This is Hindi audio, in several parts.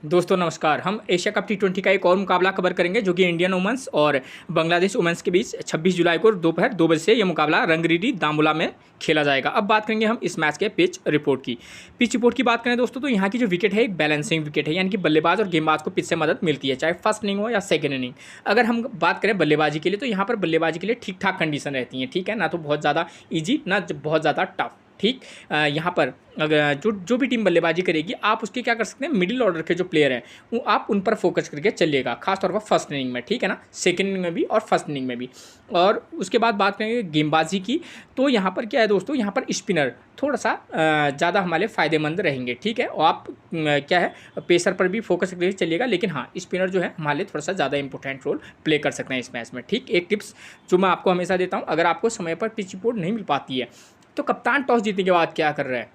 दोस्तों नमस्कार। हम एशिया कप टी20 का एक और मुकाबला कवर करेंगे जो कि इंडियन वुमेन्स और बांग्लादेश वुमेन्स के बीच 26 जुलाई को दोपहर 2 बजे से ये मुकाबला रंगरीडी दामुला में खेला जाएगा। अब बात करेंगे हम इस मैच के पिच रिपोर्ट की। पिच रिपोर्ट की बात करें दोस्तों तो यहाँ की जो विकेट है एक बैलेंसिंग विकेट है, यानी कि बल्लेबाज और गेंदबाज को पिच से मदद मिलती है, चाहे फर्स्ट इनिंग हो या सेकंड इनिंग। अगर हम बात करें बल्लेबाजी के लिए तो यहाँ पर बल्लेबाजी के लिए ठीक ठाक कंडीशन रहती है, ठीक है ना, तो बहुत ज़्यादा ईजी ना बहुत ज़्यादा टफ। ठीक, यहाँ पर अगर जो भी टीम बल्लेबाजी करेगी आप उसके क्या कर सकते हैं, मिडिल ऑर्डर के जो प्लेयर हैं वो आप उन पर फोकस करके चलिएगा, खासतौर पर फर्स्ट इनिंग में, ठीक है ना, सेकंड इनिंग में भी और फर्स्ट इनिंग में भी। और उसके बाद बात करेंगे गेंदबाजी की, तो यहाँ पर क्या है दोस्तों, यहाँ पर स्पिनर थोड़ा सा ज़्यादा हमारे लिए फ़ायदेमंद रहेंगे, ठीक है। और आप क्या है पेसर पर भी फोकस करके चलिएगा, लेकिन हाँ स्पिनर जो है हमारे लिए थोड़ा सा ज़्यादा इंपॉर्टेंट रोल प्ले कर सकते हैं इस मैच में। ठीक, एक टिप्स जो मैं आपको हमेशा देता हूँ, अगर आपको समय पर पिच रिपोर्ट नहीं मिल पाती है तो कप्तान टॉस जीतने के बाद क्या कर रहा है,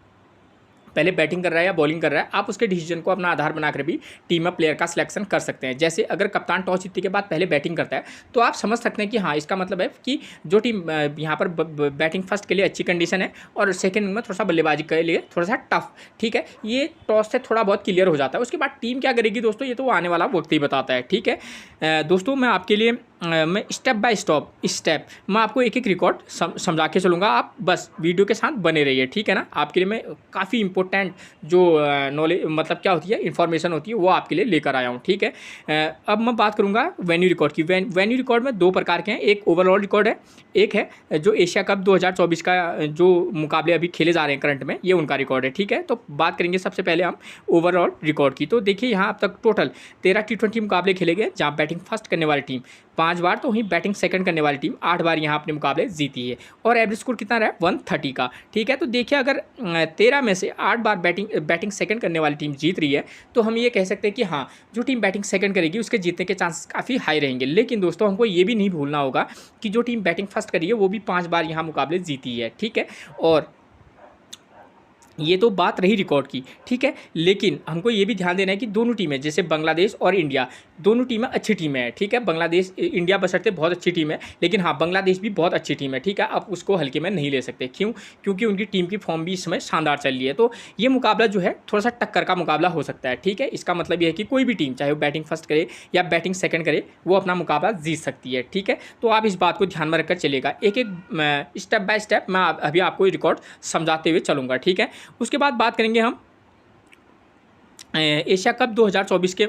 पहले बैटिंग कर रहा है या बॉलिंग कर रहा है, आप उसके डिसीजन को अपना आधार बनाकर भी टीम में प्लेयर का सिलेक्शन कर सकते हैं। जैसे अगर कप्तान टॉस जीतने के बाद पहले बैटिंग करता है तो आप समझ सकते हैं कि हाँ इसका मतलब है कि जो टीम यहाँ पर बैटिंग फर्स्ट के लिए अच्छी कंडीशन है और सेकंड में थोड़ा सा बल्लेबाजी के लिए थोड़ा सा टफ, ठीक है, ये टॉस से थोड़ा बहुत क्लियर हो जाता है। उसके बाद टीम क्या करेगी दोस्तों, ये तो आने वाला वक्त ही बताता है, ठीक है। दोस्तों मैं आपके लिए मैं स्टेप बाय स्टेप मैं आपको एक एक रिकॉर्ड समझा के चलूँगा, आप बस वीडियो के साथ बने रहिए, ठीक है ना। आपके लिए मैं काफ़ी इंपॉर्टेंट जो नॉलेज मतलब क्या होती है इन्फॉर्मेशन होती है वो आपके लिए लेकर आया हूँ, ठीक है। अब मैं बात करूँगा वेन्यू रिकॉर्ड की। वेन्यू रिकॉर्ड में दो प्रकार के हैं, एक ओवरऑल रिकॉर्ड है, एक है जो एशिया कप 2024 का जो मुकाबले अभी खेले जा रहे हैं करंट में, ये उनका रिकॉर्ड है, ठीक है। तो बात करेंगे सबसे पहले हम ओवरऑल रिकॉर्ड की। तो देखिए यहाँ अब तक टोटल 13 टी20 मुकाबले खेले गए, जहाँ बैटिंग फर्स्ट करने वाली टीम 5 बार तो वहीं बैटिंग सेकंड करने वाली टीम 8 बार यहाँ अपने मुकाबले जीती है, और एवरेज स्कोर कितना रहा है 130 का, ठीक है। तो देखिए अगर 13 में से 8 बार बैटिंग सेकंड करने वाली टीम जीत रही है तो हम ये कह सकते हैं कि हाँ जो टीम बैटिंग सेकंड करेगी उसके जीतने के चांसेस काफ़ी हाई रहेंगे। लेकिन दोस्तों हमको ये भी नहीं भूलना होगा कि जो टीम बैटिंग फर्स्ट करी है वो भी 5 बार यहाँ मुकाबले जीती है, ठीक है। और ये तो बात रही रिकॉर्ड की, ठीक है, लेकिन हमको ये भी ध्यान देना है कि दोनों टीमें जैसे बांग्लादेश और इंडिया दोनों टीमें अच्छी टीमें हैं, ठीक है। बांग्लादेश इंडिया बशर्ते बहुत अच्छी टीम है, लेकिन हाँ बांग्लादेश भी बहुत अच्छी टीम है, ठीक है। आप उसको हल्के में नहीं ले सकते, क्यों, क्योंकि उनकी टीम की फॉर्म भी इस समय शानदार चल रही है। तो ये मुकाबला जो है थोड़ा सा टक्कर का मुकाबला हो सकता है, ठीक है। इसका मतलब ये है कि कोई भी टीम चाहे वो बैटिंग फर्स्ट करे या बैटिंग सेकंड करे वो अपना मुकाबला जीत सकती है, ठीक है। तो आप इस बात को ध्यान में रखकर चलेगा, एक एक स्टेप बाय स्टेप मैं अभी आपको रिकॉर्ड समझाते हुए चलूँगा, ठीक है। उसके बाद बात करेंगे हम एशिया कप 2024 के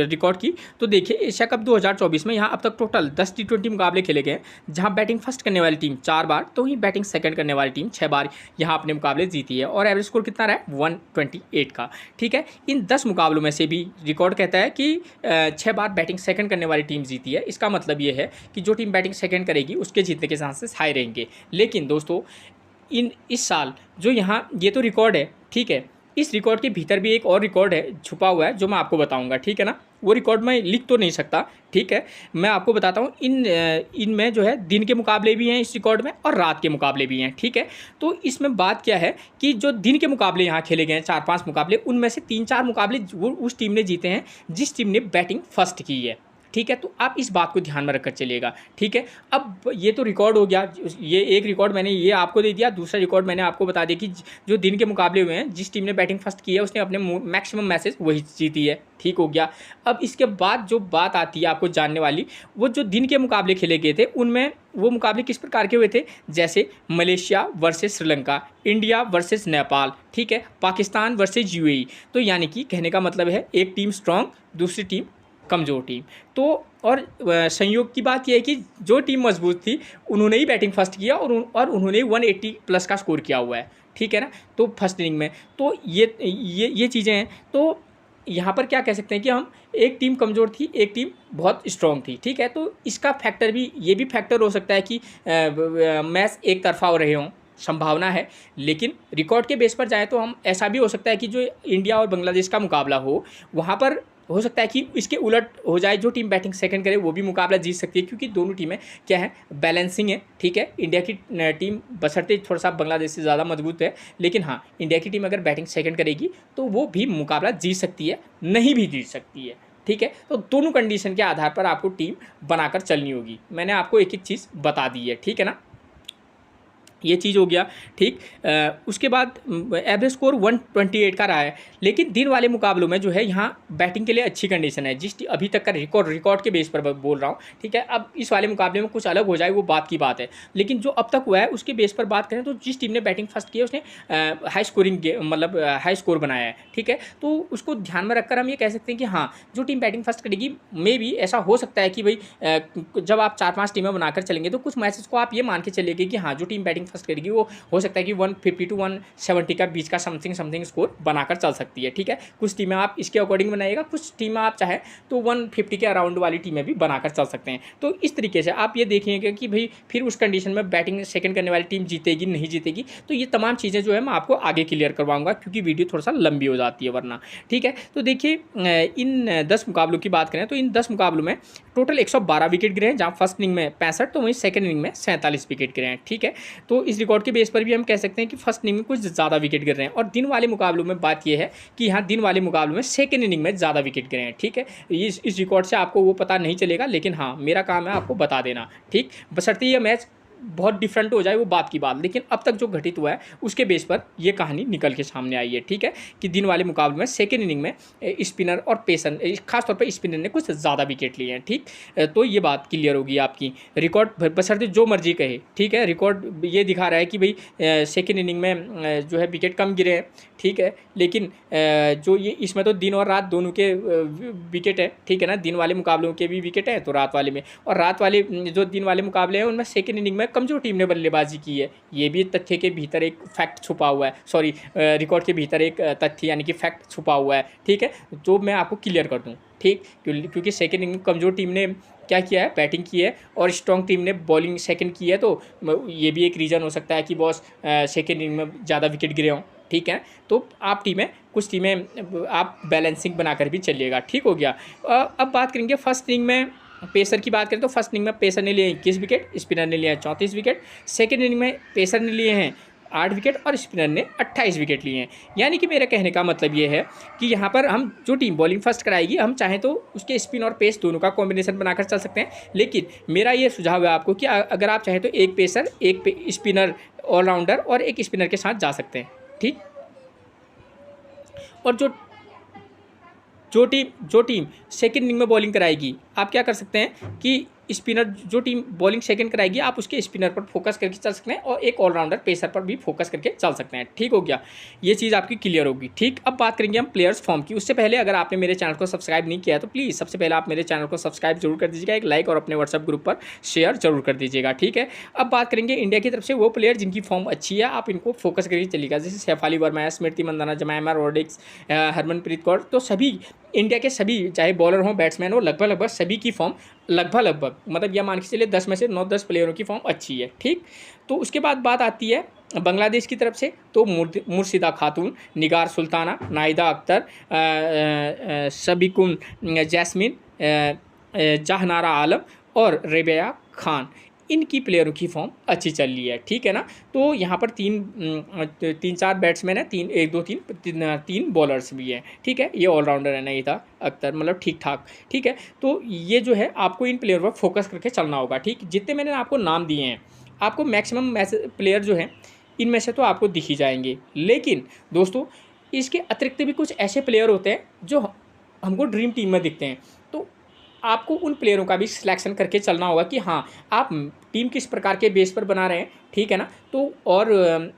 रिकॉर्ड की। तो देखिए एशिया कप 2024 में यहाँ अब तक टोटल 10 टी20 मुकाबले खेले गए, जहाँ बैटिंग फर्स्ट करने वाली टीम 4 बार तो वहीं बैटिंग सेकंड करने वाली टीम 6 बार यहाँ अपने मुकाबले जीती है, और एवरेज स्कोर कितना रहा है 128 का, ठीक है। इन 10 मुकाबलों में से भी रिकॉर्ड कहता है कि 6 बार बैटिंग सेकंड करने वाली टीम जीती है। इसका मतलब ये है कि जो टीम बैटिंग सेकंड करेगी उसके जीतने के चांसेस हाई रहेंगे। लेकिन दोस्तों इस साल जो यहाँ ये तो रिकॉर्ड है, ठीक है, इस रिकॉर्ड के भीतर भी एक और रिकॉर्ड है छुपा हुआ है जो मैं आपको बताऊंगा, ठीक है ना। वो रिकॉर्ड मैं लिख तो नहीं सकता, ठीक है, मैं आपको बताता हूँ। इनमें जो है दिन के मुकाबले भी हैं इस रिकॉर्ड में और रात के मुकाबले भी हैं, ठीक है। तो इसमें बात क्या है कि जो दिन के मुकाबले यहाँ खेले गए हैं 4-5 मुकाबले, उनमें से 3-4 मुकाबले वो उस टीम ने जीते हैं जिस टीम ने बैटिंग फर्स्ट की है, ठीक है। तो आप इस बात को ध्यान में रखकर चलिएगा, ठीक है। अब ये तो रिकॉर्ड हो गया, ये एक रिकॉर्ड मैंने ये आपको दे दिया, दूसरा रिकॉर्ड मैंने आपको बता दिया कि जो दिन के मुकाबले हुए हैं जिस टीम ने बैटिंग फर्स्ट की है उसने अपने मैक्सिमम मैचेस वही जीती है, ठीक हो गया। अब इसके बाद जो बात आती है आपको जानने वाली, वो जो दिन के मुकाबले खेले गए थे उनमें वो मुकाबले किस प्रकार के हुए थे, जैसे Malaysia versus Sri Lanka, India versus Nepal, ठीक है, पाकिस्तान वर्सेस यूएई। तो यानी कि कहने का मतलब है एक टीम स्ट्रांग दूसरी टीम कमज़ोर टीम। तो और संयोग की बात यह है कि जो टीम मजबूत थी उन्होंने ही बैटिंग फर्स्ट किया और उन्होंने 180 प्लस का स्कोर किया हुआ है, ठीक है ना। तो फर्स्ट इनिंग में तो ये चीज़ें हैं। तो यहाँ पर क्या कह सकते हैं कि हम एक टीम कमज़ोर थी एक टीम बहुत स्ट्रॉन्ग थी, ठीक है। तो इसका फैक्टर भी ये भी फैक्टर हो सकता है कि मैच एक तरफा हो रहे हों, संभावना है। लेकिन रिकॉर्ड के बेस पर जाएँ तो हम ऐसा भी हो सकता है कि जो इंडिया और बांग्लादेश का मुकाबला हो वहाँ पर हो सकता है कि इसके उलट हो जाए, जो टीम बैटिंग सेकंड करे वो भी मुकाबला जीत सकती है, क्योंकि दोनों टीमें क्या है बैलेंसिंग है, ठीक है। इंडिया की टीम बशर्ते थोड़ा सा बांग्लादेश से ज़्यादा मजबूत है, लेकिन हाँ इंडिया की टीम अगर बैटिंग सेकंड करेगी तो वो भी मुकाबला जीत सकती है, नहीं भी जीत सकती है, ठीक है। तो दोनों कंडीशन के आधार पर आपको टीम बनाकर चलनी होगी। मैंने आपको एक एक चीज़ बता दी है, ठीक है ना। ये चीज़ हो गया। ठीक। उसके बाद एवरेज स्कोर 128 का रहा है, लेकिन दिन वाले मुकाबलों में जो है यहाँ बैटिंग के लिए अच्छी कंडीशन है, जिस अभी तक का रिकॉर्ड के बेस पर बोल रहा हूँ। ठीक है, अब इस वाले मुकाबले में कुछ अलग हो जाए वो बात की बात है, लेकिन जो अब तक हुआ है उसके बेस पर बात करें तो जिस टीम ने बैटिंग फर्स्ट की है उसने हाई स्कोरिंग मतलब हाई स्कोर बनाया है। ठीक है, तो उसको ध्यान में रखकर हम ये कह सकते हैं कि हाँ, जो टीम बैटिंग फर्स्ट करेगी, मे भी ऐसा हो सकता है कि भाई जब आप 4-5 टीमें बनाकर चलेंगे तो कुछ मैचेस को आप ये मान के चलिएगा कि हाँ, जो टीम बैटिंग फर्स्ट करेगी वो हो सकता है कि 150 टू 170 का बीच का समथिंग स्कोर बनाकर चल सकती है। ठीक है, कुछ टीमें आप इसके अकॉर्डिंग बनाइएगा, कुछ टीमें आप चाहे तो 150 के अराउंड वाली टीमें भी बनाकर चल सकते हैं। तो इस तरीके से आप ये देखिएगा कि भाई फिर उस कंडीशन में बैटिंग सेकंड करने वाली टीम जीतेगी नहीं जीतेगी, तो ये तमाम चीज़ें जो है मैं आपको आगे क्लियर करवाऊंगा, क्योंकि वीडियो थोड़ा सा लंबी हो जाती है वरना। ठीक है, तो देखिए इन 10 मुकाबलों की बात करें तो इन 10 मुकाबलों में टोटल 112 विकेट गिरे हैं, जहाँ फर्स्ट इनिंग में 65 तो वहीं सेकंड इनिंग में 47 विकेट गिरे हैं। ठीक है, तो इस रिकॉर्ड के बेस पर भी हम कह सकते हैं कि फर्स्ट इनिंग में कुछ ज़्यादा विकेट गिर रहे हैं, और दिन वाले मुकाबलों में बात यह है कि यहाँ दिन वाले मुकाबलों में सेकंड इनिंग में ज़्यादा विकेट गिरे हैं। ठीक है, इस रिकॉर्ड से आपको वो पता नहीं चलेगा, लेकिन हाँ, मेरा काम है आपको बता देना। ठीक, बशर्ते ये मैच बहुत डिफरेंट हो जाए वो बात की बात, लेकिन अब तक जो घटित हुआ है उसके बेस पर ये कहानी निकल के सामने आई है। ठीक है, कि दिन वाले मुकाबले में सेकेंड इनिंग में स्पिनर और पेसर, खासतौर पर स्पिनर ने कुछ ज़्यादा विकेट लिए हैं। ठीक, तो ये बात क्लियर होगी आपकी। रिकॉर्ड बशर्ते जो मर्जी कहे, ठीक है, रिकॉर्ड ये दिखा रहा है कि भाई सेकेंड इनिंग में जो है विकेट कम गिरे हैं। ठीक है, लेकिन जो ये इसमें तो दिन और रात दोनों के विकेट है। ठीक है ना, दिन वाले मुकाबलों के भी विकेट है तो रात वाले में, और रात वाले जो दिन वाले मुकाबले हैं उनमें सेकेंड इनिंग में कमजोर टीम ने बल्लेबाजी की है। ये भी तथ्य के भीतर एक फैक्ट छुपा हुआ है, सॉरी रिकॉर्ड के भीतर एक तथ्य यानी कि फैक्ट छुपा हुआ है। ठीक है, जो मैं आपको क्लियर कर दूं। ठीक, क्योंकि सेकेंड इनिंग में कमजोर टीम ने क्या किया है, बैटिंग की है, और स्ट्रॉन्ग टीम ने बॉलिंग सेकंड की है, तो ये भी एक रीज़न हो सकता है कि बॉस सेकेंड इनिंग में ज़्यादा विकेट गिरे हों। ठीक है, तो आप कुछ टीमें आप बैलेंसिंग बनाकर भी चलिएगा। ठीक हो गया। अब बात करेंगे फर्स्ट इनिंग में पेसर की बात करें तो फर्स्ट इनिंग में पेसर ने लिए 21 विकेट, स्पिनर ने लिया 34 विकेट। सेकेंड इनिंग में पेसर ने लिए हैं 8 विकेट और स्पिनर ने 28 विकेट लिए हैं। यानी कि मेरा कहने का मतलब ये है कि यहाँ पर हम जो टीम बॉलिंग फर्स्ट कराएगी, हम चाहें तो उसके स्पिन और पेस दोनों का कॉम्बिनेशन बनाकर चल सकते हैं, लेकिन मेरा ये सुझाव है आपको कि अगर आप चाहें तो एक पेसर, एक स्पिनर ऑलराउंडर और एक स्पिनर के साथ जा सकते हैं। ठीक, और जो टीम सेकेंड इनिंग में बॉलिंग कराएगी, आप क्या कर सकते हैं कि स्पिनर, जो टीम बॉलिंग सेकंड कराएगी आप उसके स्पिनर पर फोकस करके चल सकते हैं, और एक ऑलराउंडर पेसर पर भी फोकस करके चल सकते हैं। ठीक हो गया, ये चीज़ आपकी क्लियर होगी। ठीक, अब बात करेंगे हम प्लेयर्स फॉर्म की। उससे पहले अगर आपने मेरे चैनल को सब्सक्राइब नहीं किया तो प्लीज़ सबसे पहले आप मेरे चैनल को सब्सक्राइब जरूर कर दीजिएगा, एक लाइक और अपने व्हाट्सअप ग्रुप पर शेयर जरूर कर दीजिएगा। ठीक है, अब बात करेंगे इंडिया की तरफ से वो प्लेयर जिनकी फॉर्म अच्छी है, आप इनको फोकस करके चलिएगा, जैसे सैफ अली वर्मा है, स्मृति मंदाना, जमैमा रोड्रिग्स, हरमनप्रीत कौर, तो सभी इंडिया के सभी, चाहे बॉलर हों बैट्समैन हो, लगभग सभी की फॉर्म लगभग मतलब यह मान के चलिए 10 में से 9-10 प्लेयरों की फॉर्म अच्छी है। ठीक, तो उसके बाद बात आती है बांग्लादेश की तरफ से, तो मुर्शिदा खातून, निगार सुल्ताना, नाहिदा अख्तर, सबिकुन जैस्मिन, जहनारा आलम और रेबिया खान, इनकी प्लेयरों की फॉर्म अच्छी चल रही है। ठीक है ना, तो यहाँ पर तीन चार बैट्समैन है, तीन बॉलर्स भी हैं। ठीक है, ये ऑलराउंडर है नाहिदा अख्तर, मतलब ठीक ठाक। ठीक है, तो ये जो है आपको इन प्लेयर पर फोकस करके चलना होगा। ठीक, जितने मैंने आपको नाम दिए हैं, आपको मैक्सिमम प्लेयर जो हैं इनमें से तो आपको दिख ही जाएंगे, लेकिन दोस्तों इसके अतिरिक्त भी कुछ ऐसे प्लेयर होते हैं जो हमको ड्रीम टीम में दिखते हैं, तो आपको उन प्लेयरों का भी सिलेक्शन करके चलना होगा कि हाँ, आप टीम किस प्रकार के बेस पर बना रहे हैं। ठीक है ना, तो और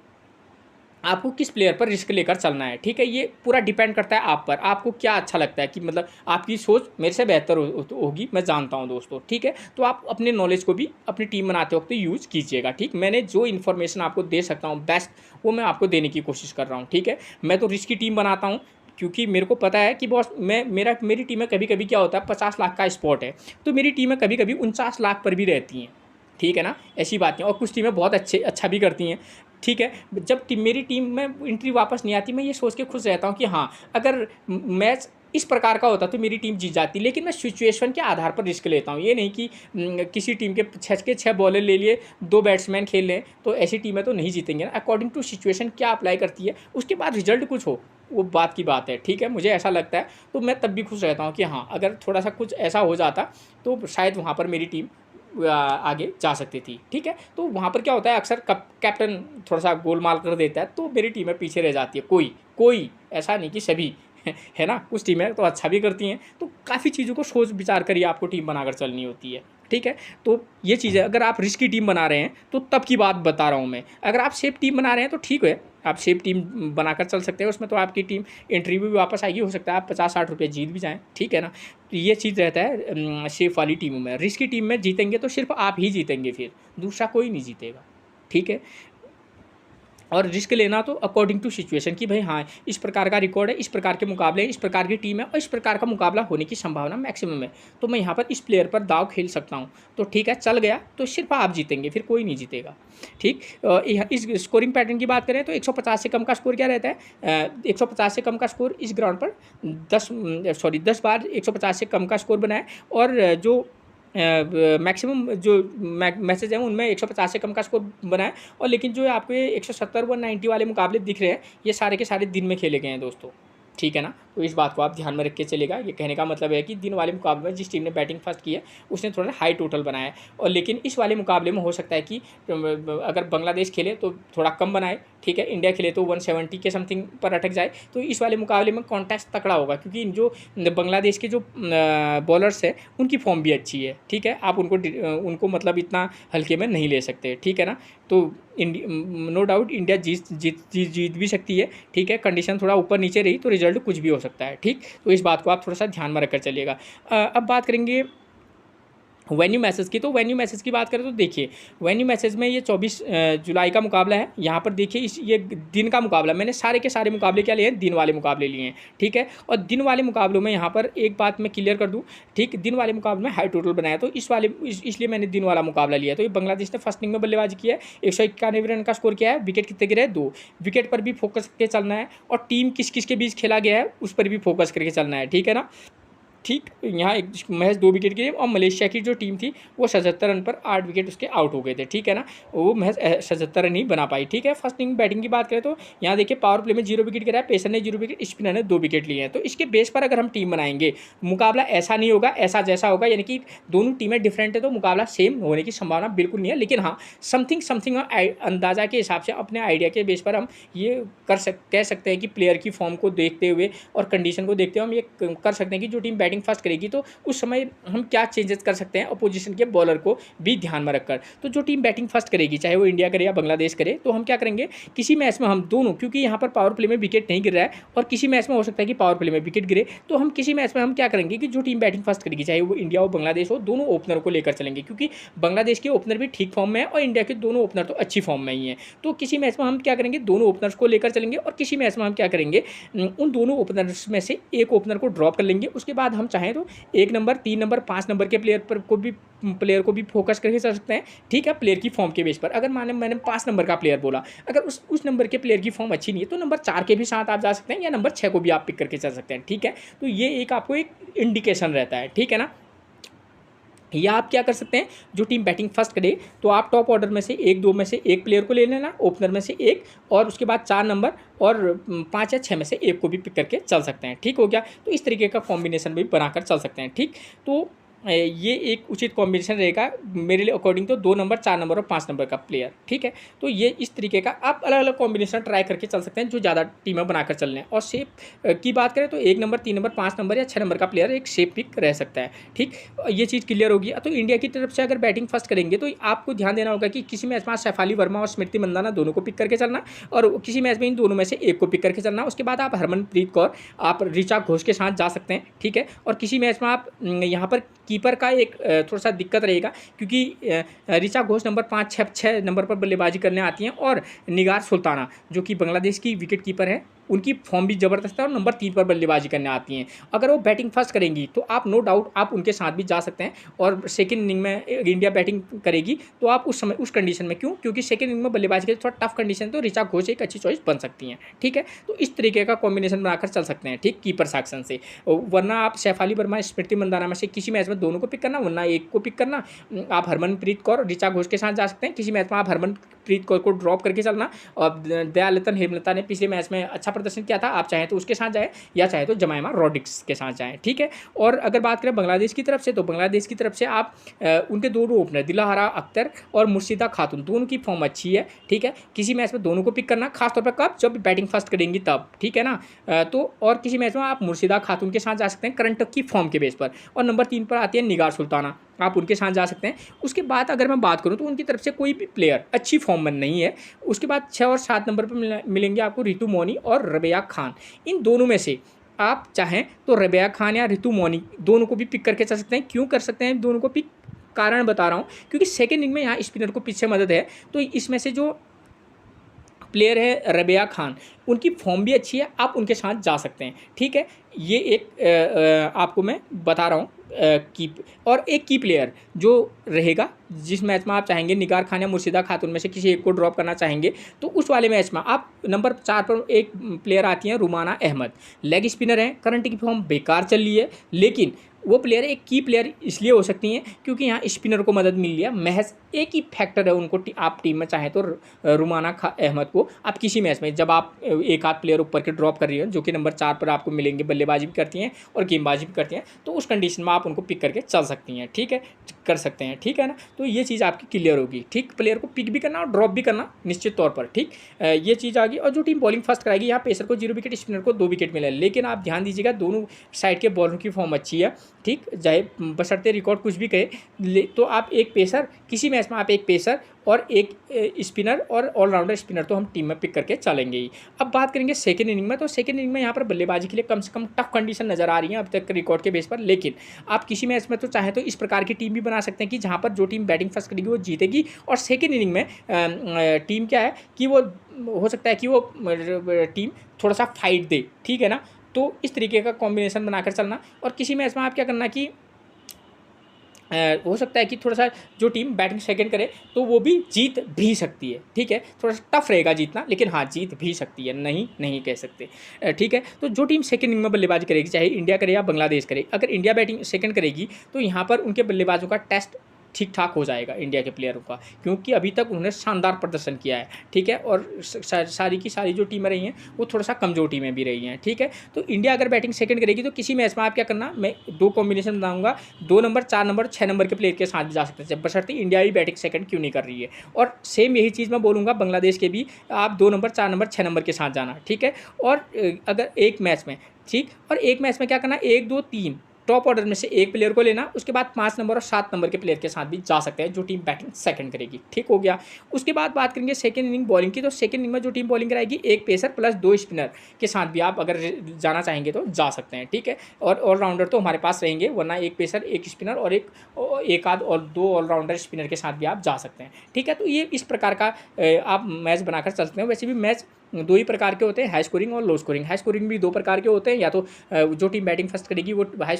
आपको किस प्लेयर पर रिस्क लेकर चलना है। ठीक है, ये पूरा डिपेंड करता है आप पर, आपको क्या अच्छा लगता है, कि मतलब आपकी सोच मेरे से बेहतर होगी, मैं जानता हूँ दोस्तों। ठीक है, तो आप अपने नॉलेज को भी अपनी टीम बनाते वक्त यूज़ कीजिएगा। ठीक, मैंने जो इन्फॉर्मेशन आपको दे सकता हूँ बेस्ट, वो मैं आपको देने की कोशिश कर रहा हूँ। ठीक है, मैं तो रिस्क की टीम बनाता हूँ, क्योंकि मेरे को पता है कि बॉस मेरी टीम में कभी कभी क्या होता है, 50 लाख का स्पॉट है, तो मेरी टीमें कभी कभी 49 लाख पर भी रहती हैं। ठीक है ना, ऐसी बातें, और कुछ टीमें बहुत अच्छा भी करती हैं। ठीक है, जब मेरी टीम में एंट्री वापस नहीं आती, मैं ये सोच के खुश रहता हूँ कि हाँ, अगर मैच इस प्रकार का होता तो मेरी टीम जीत जाती, लेकिन मैं सिचुएशन के आधार पर रिस्क लेता हूँ। ये नहीं कि किसी टीम के 6 बॉलर ले लिए, 2 बैट्समैन खेल लें, तो ऐसी टीमें तो नहीं जीतेंगे ना। अकॉर्डिंग टू सिचुएशन क्या अप्लाई करती है, उसके बाद रिजल्ट कुछ हो, वो बात की बात है। ठीक है, मुझे ऐसा लगता है, तो मैं तब भी खुश रहता हूँ कि हाँ, अगर थोड़ा सा कुछ ऐसा हो जाता तो शायद वहाँ पर मेरी टीम आगे जा सकती थी, ठीक है। तो वहाँ पर क्या होता है, अक्सर कैप्टन थोड़ा सा गोलमाल कर देता है तो मेरी टीमें पीछे रह जाती है। कोई ऐसा नहीं कि सभी है ना, कुछ टीमें तो अच्छा भी करती हैं। तो काफ़ी चीज़ों को सोच विचार करिए आपको टीम बनाकर चलनी होती है, ठीक है। तो ये चीज़ है, अगर आप रिस्की टीम बना रहे हैं तो तब की बात बता रहा हूँ मैं। अगर आप सेफ टीम बना रहे हैं तो ठीक है, आप सेफ टीम बनाकर चल सकते हैं। उसमें तो आपकी टीम एंट्री भी वापस आएगी, हो सकता है आप 50-60 रुपये जीत भी जाएँ, ठीक है ना। तो ये चीज़ रहता है सेफ वाली टीमों में। रिस्की टीम में जीतेंगे तो सिर्फ आप ही जीतेंगे, फिर दूसरा कोई नहीं जीतेगा, ठीक है। और रिस्क लेना तो अकॉर्डिंग टू सिचुएशन कि भाई हाँ, इस प्रकार का रिकॉर्ड है, इस प्रकार के मुकाबले हैं, इस प्रकार की टीम है और इस प्रकार का मुकाबला होने की संभावना मैक्सिमम है, तो मैं यहाँ पर इस प्लेयर पर दाव खेल सकता हूँ। तो ठीक है, चल गया तो सिर्फ आप जीतेंगे, फिर कोई नहीं जीतेगा, ठीक। इस स्कोरिंग पैटर्न की बात करें तो 150 से कम का स्कोर क्या रहता है, 150 से कम का स्कोर इस ग्राउंड पर 10 बार 150 से कम का स्कोर बनाए। और जो मैक्सिमम जो मैचेज हैं उनमें 150 से कम का स्कोर बनाए। और लेकिन जो आपको ये 170 190 वाले मुकाबले दिख रहे हैं, ये सारे के सारे दिन में खेले गए हैं दोस्तों, ठीक है ना। तो इस बात को आप ध्यान में रख के चलेगा। ये कहने का मतलब है कि दिन वाले मुकाबले में जिस टीम ने बैटिंग फर्स्ट की है उसने थोड़ा हाई टोटल बनाया है। और लेकिन इस वाले मुकाबले में हो सकता है कि अगर बांग्लादेश खेले तो थोड़ा कम बनाए, ठीक है। इंडिया खेले तो 170 के समथिंग पर अटक जाए। तो इस वाले मुकाबले में कॉन्टेस्ट तकड़ा होगा, क्योंकि जो बांग्लादेश के जो बॉलर्स है उनकी फॉर्म भी अच्छी है, ठीक है। आप उनको मतलब इतना हल्के में नहीं ले सकते, ठीक है ना। तो नो डाउट इंडिया जीत भी सकती है, ठीक है। कंडीशन थोड़ा ऊपर नीचे रही तो रिजल्ट कुछ भी हो सकता है, ठीक। तो इस बात को आप थोड़ा सा ध्यान में रखकर चलिएगा। अब बात करेंगे वेन्यू मैसेज की। तो वेन्यू मैसेज की बात करें तो देखिए, वेन्यू मैसेज में ये 24 जुलाई का मुकाबला है। यहाँ पर देखिए ये दिन का मुकाबला, मैंने सारे के सारे मुकाबले क्या लिए हैं, दिन वाले मुकाबले लिए हैं, ठीक है। और दिन वाले मुकाबलों में यहाँ पर एक बात मैं क्लियर कर दूँ, ठीक। दिन वाले मुकाबले में हाई टोटल बनाया, तो इसलिए मैंने दिन वाला मुकाबला लिया। तो ये बांग्लादेश ने फर्स्ट इनिंग में बल्लेबाजी किया है, 191 रन का स्कोर किया है, विकेट कितने गिरे, 2 विकेट पर भी फोकस करके चलना है। और टीम किस किस के बीच खेला गया है उस पर भी फोकस करके चलना है, ठीक है ना, ठीक। यहाँ एक महज 2 विकेट गिरे। और मलेशिया की जो टीम थी वो 77 रन पर 8 विकेट उसके आउट हो गए थे, ठीक है ना। वो महज 77 रन ही बना पाई, ठीक है। फर्स्ट इनिंग बैटिंग की बात करें तो यहाँ देखिए पावर प्ले में 0 विकेट गिरा है, पेसर ने 0 विकेट, स्पिनर ने 2 विकेट लिए हैं। तो इसके बेस पर अगर हम टीम बनाएंगे, मुकाबला ऐसा नहीं होगा ऐसा जैसा होगा, यानी कि दोनों टीमें डिफरेंट है तो मुकाबला सेम होने की संभावना बिल्कुल नहीं है। लेकिन हाँ, समथिंग अंदाज़ा के हिसाब से अपने आइडिया के बेस पर हम ये कह सकते हैं कि प्लेयर की फॉर्म को देखते हुए और कंडीशन को देखते हुए हम ये कर सकते हैं कि जो टीम बैटिंग फर्स्ट करेगी तो उस समय हम क्या चेंजेस कर सकते हैं अपोजिशन के बॉलर को भी ध्यान में रखकर। तो जो टीम बैटिंग फर्स्ट करेगी, चाहे वो इंडिया करे या बांग्लादेश करे, तो हम क्या करेंगे, किसी मैच में हम दोनों, क्योंकि यहाँ पर पावर प्ले में विकेट नहीं गिर रहा है और किसी मैच में हो सकता है कि पावर प्ले में विकेट गिरे, तो हम किसी मैच में हम क्या करेंगे कि जो टीम बैटिंग फर्स्ट करेगी, चाहे वो इंडिया हो बांग्लादेश हो, दोनों ओपनर को लेकर चलेंगे, क्योंकि बांग्लादेश के ओपनर भी ठीक फॉर्म में है और इंडिया के दोनों ओपनर तो अच्छी फॉर्म में ही है। तो किसी मैच में हम क्या करेंगे, दोनों ओपनर्स को लेकर चलेंगे और किसी मैच में हम क्या करेंगे, उन दोनों ओपनर्स में से एक ओपनर को ड्रॉप कर लेंगे। उसके बाद हम चाहें तो 1 नंबर 3 नंबर 5 नंबर के प्लेयर को भी फोकस करके चल सकते हैं, ठीक है, प्लेयर की फॉर्म के बेस पर। अगर मैंने 5 नंबर का प्लेयर बोला, अगर उस नंबर के प्लेयर की फॉर्म अच्छी नहीं है तो नंबर 4 के भी साथ आप जा सकते हैं या नंबर 6 को भी आप पिक करके चल सकते हैं, ठीक है। तो ये एक आपको एक इंडिकेशन रहता है, ठीक है ना। या आप क्या कर सकते हैं, जो टीम बैटिंग फर्स्ट करे तो आप टॉप ऑर्डर में से 1-2 में से एक प्लेयर को ले लेना, ओपनर में से एक, और उसके बाद 4 नंबर और 5 या 6 में से एक को भी पिक करके चल सकते हैं, ठीक हो गया। तो इस तरीके का कॉम्बिनेशन भी बनाकर चल सकते हैं, ठीक। तो ये एक उचित कॉम्बिनेशन रहेगा मेरे लिए अकॉर्डिंग तो 2 नंबर 4 नंबर और 5 नंबर का प्लेयर, ठीक है। तो ये इस तरीके का आप अलग अलग कॉम्बिनेशन ट्राई करके चल सकते हैं जो ज़्यादा टीमें बनाकर चल रहे हैं। और शेप की बात करें तो 1 नंबर 3 नंबर 5 नंबर या 6 नंबर का प्लेयर एक शेप पिक रह सकता है, ठीक। ये चीज़ क्लियर होगी। तो इंडिया की तरफ से अगर बैटिंग फर्स्ट करेंगे तो आपको ध्यान देना होगा कि किसी मैच में शेफाली वर्मा और स्मृति मंदाना दोनों को पिक करके चलना, और किसी मैच में इन दोनों में से एक को पिक करके चलना। उसके बाद आप हरमनप्रीत कौर, आप ऋचा घोष के साथ जा सकते हैं, ठीक है। और किसी मैच में आप यहाँ पर कीपर का एक थोड़ा सा दिक्कत रहेगा, क्योंकि ऋचा घोष नंबर 5-6 नंबर पर बल्लेबाजी करने आती हैं, और निगार सुल्ताना जो कि बांग्लादेश की विकेट कीपर है, उनकी फॉर्म भी ज़बरदस्त है और नंबर 3 पर बल्लेबाजी करने आती हैं। अगर वो बैटिंग फर्स्ट करेंगी तो आप नो डाउट आप उनके साथ भी जा सकते हैं। और सेकंड इनिंग में इंडिया बैटिंग करेगी तो आप उस समय उस कंडीशन में, क्योंकि सेकंड इनिंग में बल्लेबाजी के थोड़ा टफ कंडीशन, तो ऋचा घोष एक अच्छी चॉइस बन सकती हैं, ठीक है। तो इस तरीके का कॉम्बिनेशन बनाकर चल सकते हैं, ठीक, कीपर सेक्शन से। वरना आप शेफाली वर्मा स्मृति मंदाना में से किसी मैच में दोनों को पिक करना, वरना एक को पिक करना। आप हरमनप्रीत कौर ऋचा घोष के साथ जा सकते हैं, किसी मैच में आप हरप्रीत कौर को ड्रॉप करके चलना, और दयालतन हेमलता ने पिछले मैच में अच्छा प्रदर्शन किया था, आप चाहें तो उसके साथ जाएँ या चाहे तो जमाइमा रॉड्रिक्स के साथ जाएँ, ठीक है। और अगर बात करें बांग्लादेश की तरफ से, तो बांग्लादेश की तरफ से आप उनके दोनों ओपनर दिलहारा अख्तर और मुर्शिदा खातून, दोनों की फॉर्म अच्छी है, ठीक है। किसी मैच में दोनों को पिक करना, खासतौर पर कब, जब बैटिंग फर्स्ट करेंगी तब, ठीक है ना। तो और किसी मैच में आप मुर्शिदा खातून के साथ जा सकते हैं करंट की फॉर्म के बेस पर। और नंबर 3 पर आती है निगार सुल्ताना, आप उनके साथ जा सकते हैं। उसके बाद अगर मैं बात करूं तो उनकी तरफ से कोई भी प्लेयर अच्छी फॉर्म में नहीं है। उसके बाद 6 और 7 नंबर पर मिलेंगे आपको रितु मौनी और रबिया खान। इन दोनों में से आप चाहें तो रबिया खान या रितु मौनी दोनों को भी पिक करके चल सकते हैं। क्यों कर सकते हैं दोनों को पिक, कारण बता रहा हूँ, क्योंकि सेकेंड इनिंग में यहाँ स्पिनर को पीछे मदद है। तो इसमें से जो प्लेयर है रबिया खान, उनकी फॉर्म भी अच्छी है, आप उनके साथ जा सकते हैं, ठीक है। ये एक आपको मैं बता रहा हूँ की। और एक की प्लेयर जो रहेगा जिस मैच में आप चाहेंगे निगार खान या मुर्शिदा खातून में से किसी एक को ड्रॉप करना चाहेंगे, तो उस वाले मैच में आप नंबर 4 पर एक प्लेयर आती हैं रुमाना अहमद, लेग स्पिनर हैं, करंट की फॉर्म बेकार चल रही है, लेकिन वो प्लेयर एक की प्लेयर इसलिए हो सकती हैं क्योंकि यहाँ स्पिनर को मदद मिल लिया। महज एक ही फैक्टर है उनको, आप टीम में चाहें तो रुमाना अहमद को आप किसी मैच में, जब आप एक आध प्लेयर ऊपर के ड्रॉप कर रही हो जो कि नंबर 4 पर आपको मिलेंगे, बल्लेबाजी भी करती हैं और गेंदबाजी भी करती हैं, तो उस कंडीशन में आप उनको पिक करके चल सकती हैं, ठीक है, कर सकते हैं, ठीक है ना। तो ये चीज़ आपकी क्लियर होगी, ठीक। प्लेयर को पिक भी करना और ड्रॉप भी करना निश्चित तौर पर, ठीक। ये चीज़ आ गई। और जो टीम बॉलिंग फर्स्ट कराएगी, यहाँ पेसर को 0 विकेट, स्पिनर को 2 विकेट मिले, लेकिन आप ध्यान दीजिएगा दोनों साइड के बॉलर की फॉर्म अच्छी है, ठीक। चाहे बशर्ते रिकॉर्ड कुछ भी कहे, तो आप एक पेसर किसी मैच में, आप एक पेसर और एक स्पिनर और ऑलराउंडर स्पिनर तो हम टीम में पिक करके चलेंगे ही। अब बात करेंगे सेकेंड इनिंग में, तो सेकेंड इनिंग में यहाँ पर बल्लेबाजी के लिए कम से कम टफ कंडीशन नज़र आ रही है अब तक रिकॉर्ड के बेस पर, लेकिन आप किसी मैच में तो चाहे तो इस प्रकार की टीम भी बना सकते हैं कि जहाँ पर जो टीम बैटिंग फर्स्ट करेगी वो जीतेगी, और सेकेंड इनिंग में टीम क्या है कि वो हो सकता है कि वो टीम थोड़ा सा फाइट दे, ठीक है ना। तो इस तरीके का कॉम्बिनेशन बनाकर चलना। और किसी मैच में आप क्या करना कि हो सकता है कि थोड़ा सा जो टीम बैटिंग सेकंड करे तो वो भी जीत भी सकती है, ठीक है। थोड़ा सा टफ रहेगा जीतना, लेकिन हाँ जीत भी सकती है, नहीं कह सकते, ठीक है। तो जो टीम सेकंड इनिंग में बल्लेबाजी करेगी, चाहे इंडिया करे या बांग्लादेश करे, अगर इंडिया बैटिंग सेकंड करेगी तो यहाँ पर उनके बल्लेबाजों का टेस्ट ठीक ठाक हो जाएगा इंडिया के प्लेयरों का, क्योंकि अभी तक उन्होंने शानदार प्रदर्शन किया है, ठीक है। और सारी की सारी जो टीमें रही हैं वो थोड़ा सा कमज़ोर टीमें भी रही हैं, ठीक है। तो इंडिया अगर बैटिंग सेकंड करेगी तो किसी मैच में आप क्या करना, मैं 2 कॉम्बिनेशन बताऊंगा, 2 नंबर, 4 नंबर, 6 नंबर के प्लेयर के साथ जा सकते हैं, बशर्ते इंडिया भी बैटिंग सेकंड क्यों नहीं कर रही है। और सेम यही चीज़ मैं बोलूँगा बांग्लादेश के भी, आप 2 नंबर, 4 नंबर, 6 नंबर के साथ जाना, ठीक है। और अगर एक मैच में, ठीक, और एक मैच में क्या करना, 1, 2, 3 टॉप ऑर्डर में से एक प्लेयर को लेना, उसके बाद 5 नंबर और 7 नंबर के प्लेयर के साथ भी जा सकते हैं जो टीम बैटिंग सेकंड करेगी, ठीक हो गया। उसके बाद बात करेंगे सेकंड इनिंग बॉलिंग की, तो सेकंड इनिंग में जो टीम बॉलिंग कराएगी, एक पेसर प्लस 2 स्पिनर के साथ भी आप अगर जाना चाहेंगे तो जा सकते हैं, ठीक है। और ऑलराउंडर तो हमारे पास रहेंगे, वरना एक पेसर, एक स्पिनर और एक आध और 2 ऑलराउंडर स्पिनर के साथ भी आप जा सकते हैं, ठीक है। तो ये इस प्रकार का आप मैच बनाकर चल सकते हैं। वैसे भी मैच 2 ही प्रकार के होते हैं, हाई स्कोरिंग और लो स्कोरिंग। हाई स्कोरिंग भी 2 प्रकार के होते हैं, या तो जो टीम बैटिंग फर्स्ट करेगी वो हाई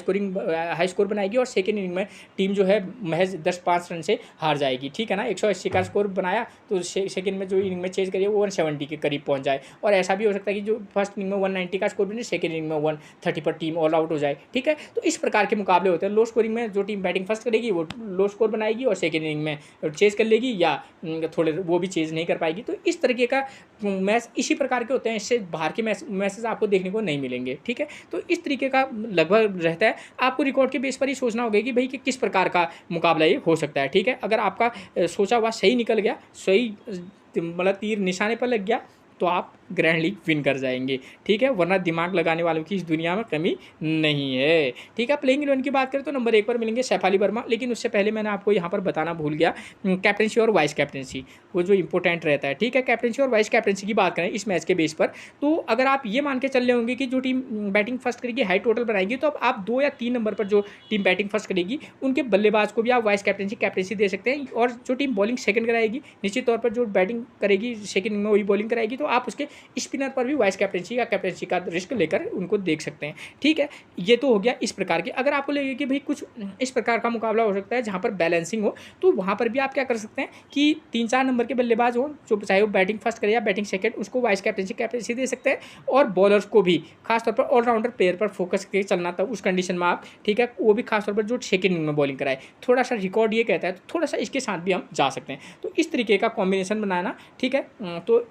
स्कोर बनाएगी और सेकेंड इनिंग में टीम जो है महज 10-5 रन से हार जाएगी, ठीक है ना। 180 का स्कोर बनाया तो सेकेंड में जो इनिंग में चेज करिए वो 170 के करीब पहुंच जाए, और ऐसा भी हो सकता है कि जो फर्स्ट इनिंग में 190 का स्कोर बने, सेकेंड इनिंग में 130 पर टीम ऑल आउट हो जाए, ठीक है। तो इस प्रकार के मुकाबले होते हैं। लो स्कोरिंग में जो टीम बैटिंग फर्स्ट करेगी वो लो स्कोर बनाएगी और सेकेंड इनिंग में चेज कर लेगी, या थोड़े वो भी चेज नहीं कर पाएगी। तो इस तरीके का मैच इसी प्रकार के होते हैं, इससे बाहर के मैसेज आपको देखने को नहीं मिलेंगे, ठीक है। तो इस तरीके का लगभग रहता है। आपको रिकॉर्ड के बेस पर ही सोचना होगा कि भाई कि किस प्रकार का मुकाबला ये हो सकता है, ठीक है। अगर आपका सोचा हुआ सही निकल गया, सही मतलब तीर निशाने पर लग गया, तो आप ग्रैंड लीग विन कर जाएंगे, ठीक है। वरना दिमाग लगाने वालों की इस दुनिया में कमी नहीं है, ठीक है। प्लेइंग 11 की बात करें तो नंबर 1 पर मिलेंगे सैफ अली वर्मा, लेकिन उससे पहले मैंने आपको यहाँ पर बताना भूल गया कैप्टनसी और वाइस कैप्टनसी, वो जो इंपॉर्टेंट रहता है, ठीक है। कैप्टनसी और वाइस कैप्टनसी की बात करें इस मैच के बेस पर, तो अगर आप ये मान के चल रहे होंगे कि जो टीम बैटिंग फर्स्ट करेगी हाई टोटल बनाएगी, तो अब आप 2 या 3 नंबर पर जो टीम बैटिंग फर्स्ट करेगी उनके बल्लेबाज को भी आप वाइस कैप्टनसी दे सकते हैं। और जो टीम बॉलिंग सेकंड कराएगी, निश्चित तौर पर जो बैटिंग करेगी सेकंड में वही बॉलिंग कराएगी, तो आप उसके स्पिनर पर भी वाइस कैप्टनसी या कैप्टनसी का रिस्क लेकर उनको देख सकते हैं। ठीक है, ये तो हो गया इस प्रकार के। अगर आपको लगे कि भाई कुछ इस प्रकार का मुकाबला हो सकता है जहाँ पर बैलेंसिंग हो, तो वहाँ पर भी आप क्या कर सकते हैं कि 3-4 नंबर के बल्लेबाज हो, जो चाहे वो बैटिंग फर्स्ट करे या बैटिंग सेकंड, उसको वाइस कैप्टनसी दे सकते हैं। और बॉलर्स को भी खासतौर पर ऑलराउंडर प्लेयर पर फोकस करके चलना, तब उस कंडीशन में आप, ठीक है, वो भी खासतौर पर जो सेकंड इनिंग में बॉलिंग कराए, थोड़ा सा रिकॉर्ड ये कहता है, तो थोड़ा सा इसके साथ भी हम जा सकते हैं। तो इस तरीके का कॉम्बिनेशन बनाना, ठीक है। तो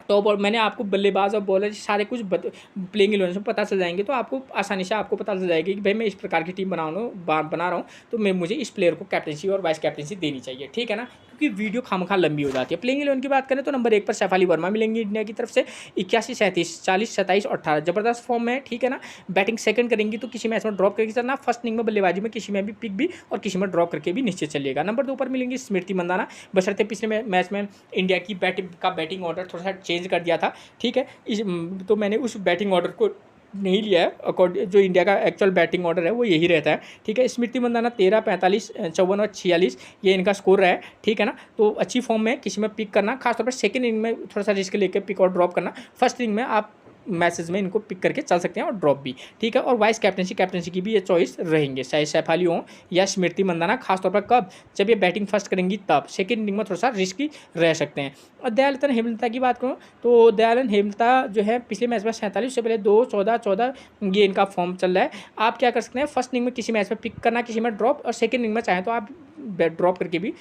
टॉप और मैंने आपको बल्लेबाज और बॉलर सारे कुछ प्लेइंग 11 में पता चल जाएंगे, तो आपको आसानी से आपको पता चल जाएगी कि भाई मैं इस प्रकार की टीम बना रहा हूँ, तो मैं मुझे इस प्लेयर को कैप्टनसी और वाइस कैप्टनसी देनी चाहिए। ठीक है ना, क्योंकि वीडियो खामखा लंबी हो जाती है। प्लेइंग 11 की बात करें तो नंबर 1 पर सैफ अली वर्मा मिलेंगे इंडिया की तरफ से, 81, 37, 40, 27 और 18, जबरदस्त फॉर्म में। ठीक है ना, बैटिंग सेकंड करेंगी तो किसी मैच में ड्रॉप करके चलना, फर्स्ट इनिंग में बल्लेबाजी में किसी में भी पिक भी और किसी में ड्रॉप करके भी निश्चित चलिएगा। नंबर 2 पर मिलेंगी स्मृति मंदाना, बशर्ते पिछले मैच में इंडिया की बैटिंग ऑर्डर थोड़ा सा चेंज कर दिया था। ठीक है, तो मैंने उस बैटिंग ऑर्डर को नहीं लिया है, अकॉर्डिंग जो इंडिया का एक्चुअल बैटिंग ऑर्डर है वो यही रहता है। ठीक है, स्मृति मंदाना 13, 45, 54 और 46 ये इनका स्कोर रहा है। ठीक है ना, तो अच्छी फॉर्म में किसी में पिक करना, खासतौर पर सेकंड इनिंग में थोड़ा सा रिस्क लेकर पिक और ड्रॉप करना, फर्स्ट इनिंग में आप मैसेज में इनको पिक करके चल सकते हैं और ड्रॉप भी। ठीक है, और वाइस कैप्टनसी की भी ये चॉइस रहेंगे, चाहे सैफ अली हो या स्मृति मंदाना, खासतौर पर कब, जब ये बैटिंग फर्स्ट करेंगी तब। सेकंड इनिंग में थोड़ा सा रिस्की रह सकते हैं। और दयालतन हेमलता की बात करूँ तो दयालन हेमलता जो है पिछले मैच में 47 से पहले 2, 14, 14 ये इनका फॉर्म चल रहा है। आप क्या कर सकते हैं, फर्स्ट इनिंग में किसी मैच में पिक करना, किसी में ड्रॉप, और सेकंड इनिंग में चाहें तो आप ड्रॉप करके भी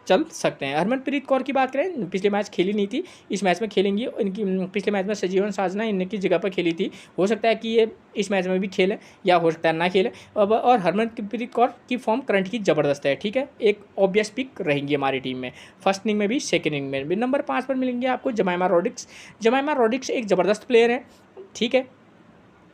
चल सकते हैं। हरमनप्रीत कौर की बात करें, पिछले मैच खेली नहीं थी, इस मैच में खेलेंगी। इनकी पिछले मैच में सजीवन साजना इनकी जगह पर खेली थी, हो सकता है कि ये इस मैच में भी खेले या हो सकता है ना खेले। और हरमनप्रीत कौर की फॉर्म करंट की ज़बरदस्त है। ठीक है, एक ऑब्वियस पिक रहेंगी हमारी टीम में, फर्स्ट इनिंग में भी सेकंड इनिंग में भी। नंबर 5 पर मिलेंगे आपको जमाइमा रोड्रिग्स। जमाइमा रोड्रिग्स एक ज़बरदस्त प्लेयर है। ठीक है,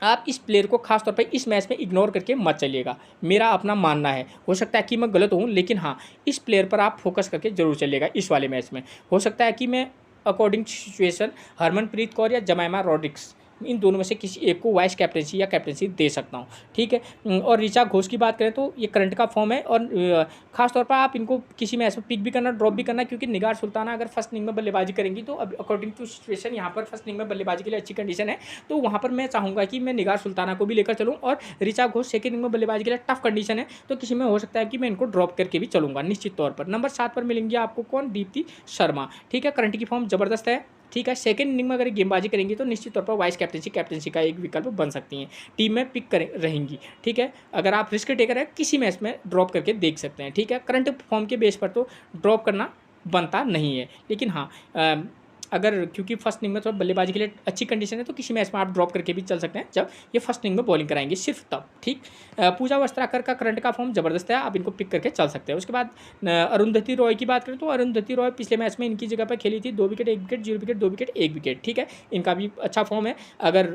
आप इस प्लेयर को खास तौर पर इस मैच में इग्नोर करके मत चलिएगा, मेरा अपना मानना है। हो सकता है कि मैं गलत हूँ, लेकिन हाँ, इस प्लेयर पर आप फोकस करके जरूर चलिएगा इस वाले मैच में। हो सकता है कि मैं अकॉर्डिंग सिचुएशन हरमनप्रीत कौर या जमाइमा रोड्रिग्स इन दोनों में से किसी एक को वाइस कैप्टनसी या कैप्टनसी दे सकता हूँ। ठीक है, और ऋचा घोष की बात करें तो ये करंट का फॉर्म है, और खास तौर पर आप इनको किसी मैच में पिक भी करना, ड्रॉप भी करना, क्योंकि निगार सुल्ताना अगर फर्स्ट इनिंग में बल्लेबाजी करेंगी तो अब अकॉर्डिंग टू सिचुएशन यहाँ पर फर्स्ट इनिंग में बल्लेबाजी के लिए अच्छी कंडीशन है, तो वहाँ पर मैं चाहूँगा कि मैं निगार सुल्ताना को भी लेकर चलूँ, और ऋचा घोष सेकंड इनिंग में बल्लेबाजी के लिए टफ कंडीशन है, तो किसी में हो सकता है कि मैं इनको ड्रॉप करके भी चलूँगा निश्चित तौर पर। नंबर 7 पर मिलेंगे आपको कौन, दीप्ति शर्मा। ठीक है, करंट की फॉर्म ज़बरदस्त है। ठीक है, सेकंड इनिंग में अगर गेंदबाजी करेंगी तो निश्चित तौर पर वाइस कैप्टनसी का एक विकल्प बन सकती हैं, टीम में पिक रहेंगी। ठीक है, अगर आप रिस्क टेकर है किसी मैच में ड्रॉप करके देख सकते हैं। ठीक है, करंट फॉर्म के बेस पर तो ड्रॉप करना बनता नहीं है, लेकिन हाँ, अगर क्योंकि फर्स्ट इनिंग में थोड़ा बल्लेबाजी के लिए अच्छी कंडीशन है, तो किसी मैच में आप ड्रॉप करके भी चल सकते हैं जब ये फर्स्ट इनिंग में बॉलिंग कराएंगे, सिर्फ तब। ठीक, पूजा वस्त्राकर का करंट का फॉर्म ज़बरदस्त है, आप इनको पिक करके चल सकते हैं। उसके बाद अरुंधति रॉय की बात करें तो अरुंधति रॉय पिछले मैच में इनकी जगह पर खेली थी, 2 wicket 1 wicket, 0 wicket 2 wicket 1 wicket. ठीक है, इनका भी अच्छा फॉर्म है। अगर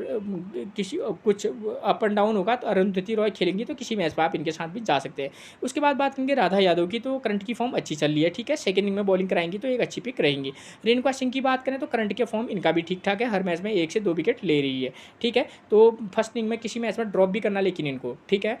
किसी कुछ अप एंड डाउन होगा तो अरुंधति रॉय खेलेंगी, तो किसी मैच में आप इनके साथ भी जा सकते हैं। उसके बाद बात करेंगे राधा यादव की, तो करंट की फॉर्म अच्छी चल रही है। ठीक है, सेकंड इनिंग में बॉलिंग कराएंगी तो एक अच्छी पिक रहेंगी। रेणुका सिंह की बात करें तो करंट के फॉर्म इनका भी ठीक ठाक है, हर मैच में 1 से 2 विकेट ले रही है। ठीक है, तो फर्स्ट इनिंग में किसी मैच में ड्रॉप भी करना, लेकिन इनको। ठीक है,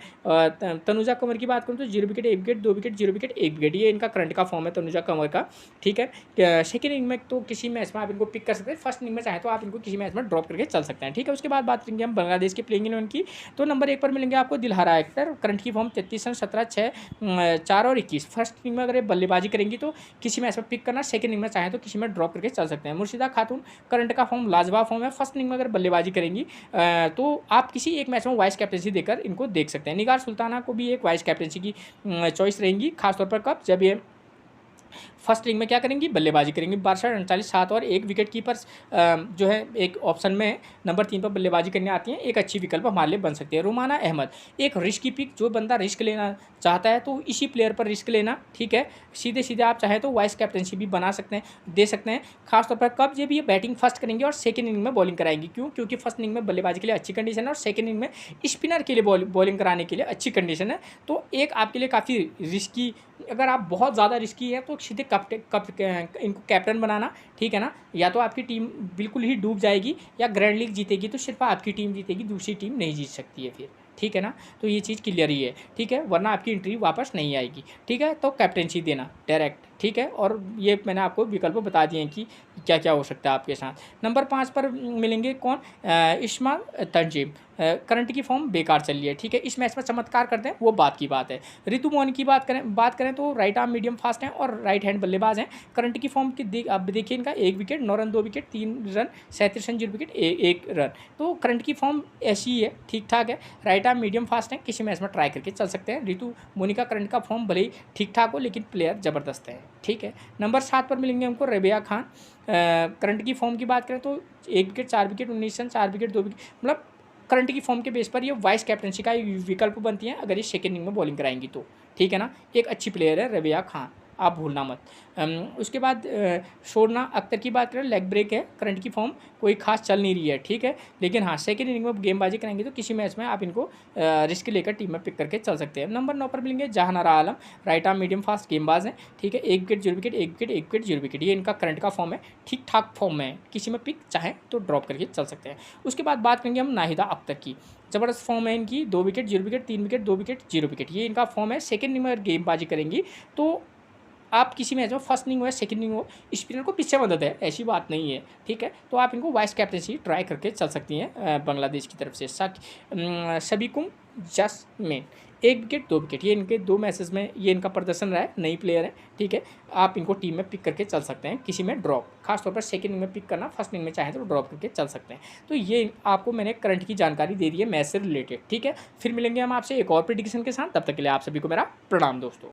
तनुजा कंवर की बात करूँ तो 0 wicket 1 wicket 2 wicket 0 wicket 1 wicket, ये इनका करंट का फॉर्म है तनुजा कंवर का। ठीक है, सेकंड इनिंग में तो किसी मैच में आप इनको पिक कर सकते हैं, फर्स्ट इनिंग में चाहे तो आप इनको किसी मैच में ड्रॉप करके चल सकते हैं। ठीक है, उसके बाद बात करेंगे हम बांग्लादेश के प्लेइंग 11 की, तो नंबर 1 पर मिलेंगे आपको दिलहारा अख्तर। करंट की फॉर्म 33 रन, 17, 6, 4 और 21। फर्स्ट इनिंग में अगर ये बल्लेबाजी करेंगी तो किसी मैच में पिक करना, सेकंड इनिंग में चाहे तो किसी में ड्रॉप करके चल सकते हैं। मुर्शिदा खातून, करंट का फॉर्म लाजवाब फॉर्म है, फर्स्ट इनिंग में अगर बल्लेबाजी करेंगी तो आप किसी एक मैच में वाइस कैप्टनसी देकर इनको देख सकते हैं। निगार सुल्ताना को भी एक वाइस कैप्टनसी की चॉइस रहेंगी, खासतौर पर कब, जब ये फर्स्ट इनिंग में क्या करेंगी, बल्लेबाजी करेंगी। 62, 39, 7 और 1 विकेट कीपर्स जो है एक ऑप्शन में नंबर 3 पर बल्लेबाजी करने आती हैं, एक अच्छी विकल्प हमारे लिए बन सकती है। रुमाना अहमद, एक रिस्की पिक, जो बंदा रिस्क लेना चाहता है तो इसी प्लेयर पर रिस्क लेना। ठीक है, सीधे सीधे आप चाहें तो वाइस कैप्टनसी भी बना सकते हैं, दे सकते हैं, खासतौर पर कब, जब ये बैटिंग फर्स्ट करेंगे और सेकंड इनिंग में बॉलिंग कराएंगी। क्यों, क्योंकि फर्स्ट इनिंग में बल्लेबाजी के लिए अच्छी कंडीशन है और सेकंड इनिंग में स्पिनर के लिए बॉलिंग कराने के लिए अच्छी कंडीशन है। तो एक आपके लिए काफ़ी रिस्की, अगर आप बहुत ज़्यादा रिस्की है तो सीधे इनको कैप्टन बनाना। ठीक है ना, या तो आपकी टीम बिल्कुल ही डूब जाएगी, या ग्रैंड लीग जीतेगी तो सिर्फ आपकी टीम जीतेगी, दूसरी टीम नहीं जीत सकती है फिर। ठीक है ना, तो ये चीज़ क्लियर ही है। ठीक है, वरना आपकी एंट्री वापस नहीं आएगी। ठीक है, तो कैप्टनसी देना डायरेक्ट। ठीक है, और ये मैंने आपको विकल्प बता दिए हैं कि क्या क्या हो सकता है आपके साथ। नंबर 5 पर मिलेंगे कौन, इस्मा तंजीम, करंट की फॉर्म बेकार चल रही है, ठीक है, इस मैच में चमत्कार करते हैं वो बात की बात है। रितु मोहन की बात करें तो राइट आर्म मीडियम फास्ट हैं और राइट हैंड बल्लेबाज हैं। करंट की फॉर्म की अब देखिए इनका 1 wicket 9 run 2 wicket 3 run 37 run 0 wicket 1 run, तो करंट की फॉर्म ऐसी ही है, ठीक ठाक है। राइट आर्म मीडियम फास्ट हैं, किसी मैच में ट्राई करके चल सकते हैं। रितु मोनी का करंट का फॉर्म भले ही ठीक ठाक हो लेकिन प्लेयर ज़बरदस्त है, ठीक है। नंबर 7 पर मिलेंगे हमको रबिया खान। करंट की फॉर्म की बात करें तो 1 wicket 4 wicket 19 run 4 wicket 2 wicket, मतलब करंट की फॉर्म के बेस पर ये वाइस कैप्टनसी का विकल्प बनती हैं अगर ये सेकेंड इनिंग में बॉलिंग कराएंगी तो, ठीक है ना। एक अच्छी प्लेयर है रबिया खान, आप भूलना मत। उसके बाद शोरना अख्तर की बात करें, लेग ब्रेक है, करंट की फॉर्म कोई खास चल नहीं रही है, ठीक है, लेकिन हाँ सेकेंड इनिंग में गेंदबाजी करेंगे तो किसी मैच में आप इनको रिस्क लेकर टीम में पिक करके चल सकते हैं। नंबर 9 पर मिलेंगे जहानारा आलम, राइट आर्म मीडियम फास्ट गेंदबाज हैं, ठीक है, 1 wicket 0 wicket 1 wicket 1 wicket 0 wicket, ये इनका करंट का फॉर्म है, ठीक ठाक फॉर्म में है, किसी में पिक चाहें तो ड्रॉप करके चल सकते हैं। उसके बाद बात करेंगे हम नाहिदा अख्तर की, ज़बरदस्त फॉर्म है इनकी, 2 wicket 0 wicket 3 wicket 2 wicket 0 wicket, ये इनका फॉर्म है। सेकेंड इनिंग में गेंदबाजी करेंगी तो आप किसी मैच में फर्स्ट इनिंग हो या सेकंड इनिंग हो, स्पिनर को पीछे मदद है, ऐसी बात नहीं है, ठीक है, तो आप इनको वाइस कैप्टनसी ट्राई करके चल सकती हैं बांग्लादेश की तरफ से। शबीकुम जसमीन 1 विकेट 2 विकेट, ये इनके 2 मैचेस में ये इनका प्रदर्शन रहा है, नई प्लेयर है, ठीक है, आप इनको टीम में पिक करके चल सकते हैं, किसी में ड्रॉप, खासतौर पर सेकंड इनिंग में पिक करना, फर्स्ट इनिंग में चाहे तो ड्रॉप करके चल सकते हैं। तो ये आपको मैंने करंट की जानकारी दे दी है मैच से रिलेटेड, ठीक है। फिर मिलेंगे हम आपसे एक और प्रेडिक्शन के साथ, तब तक के लिए आप सभी को मेरा प्रणाम दोस्तों।